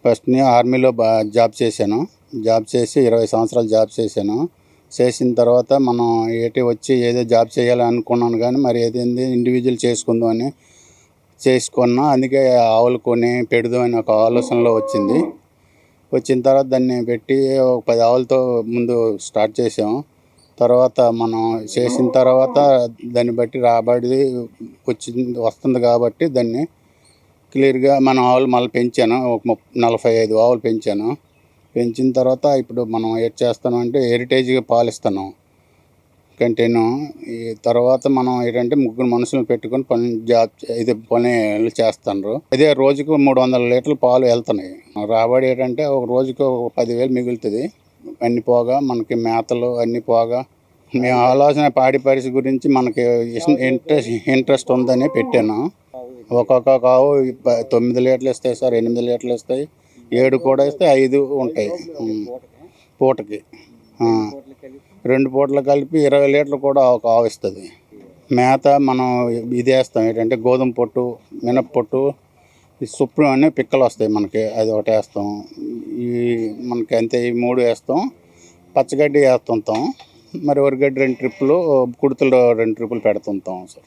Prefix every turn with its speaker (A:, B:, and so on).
A: First నేను ఆర్మీలో job చేశాను. జాబ్ చేసి 20 సంవత్సరాలు జాబ్ చేశాను. చేసిన తర్వాత మనం వచ్చి ఏదో జాబ్ చేయాలని అనుకున్నాను, కానీ మరి ఏదైంది ఇండివిజువల్ చేసుకుందామని చేసుకున్నా. అందుకే ఆవులు కొని పెడదాం అని ఒక ఆలోచనలో వచ్చింది. వచ్చిన తర్వాత దాన్ని పెట్టి ఒక 10 ఆవులతో ముందు స్టార్ట్ చేసాము. తర్వాత మనం చేసిన తర్వాత దాన్ని బట్టి రాబడి వస్తుంది కాబట్టి దాన్ని క్లియర్గా మన ఆవులు మళ్ళీ పెంచాను. ఒక 45 ఆవులు పెంచాను. పెంచిన తర్వాత ఇప్పుడు మనం చేస్తున్నాం అంటే హెరిటేజ్గా పాలిస్తున్నాం కంటిన్యూ. ఈ తర్వాత మనం ముగ్గురు మనుషులను పెట్టుకొని పనులు చేస్తున్నారు. అదే రోజుకు 300 లీటర్ల పాలు వెళ్తున్నాయి. రాబడి ఒక రోజుకు 10,000 మిగులుతుంది. అన్ని పోగా మనకి మేతలు అన్నీ పోగా మేము ఆలోచన పాడి పరిస్థితి గురించి మనకి ఇంట్రెస్ట్ ఉందని పెట్టాను. ఒక్కొక్క ఆవు 9 లీటర్లు ఇస్తాయి సార్, 8 లీటర్లు ఇస్తాయి, 7 కూడా ఇస్తాయి, 5 ఉంటాయి పూటకి. 2 పూటలు కలిపి 20 లీటర్లు కూడా ఒక ఆవు ఇస్తుంది. మేత మనం ఇది వేస్తాం, గోధుమ పొట్టు, మినప్పొట్టు, సుప్రం అనే పిక్కలు వస్తాయి మనకి, అది ఒకటి వేస్తాం. ఈ మనకి అంతే, ఈ 3 వేస్తాం. పచ్చగడ్డి వేస్తుంటాం. మరి వరిగడ్డి 2 ట్రిప్పులు, కుడుతులు 2 ట్రిప్పులు పెడుతుంటాం సార్.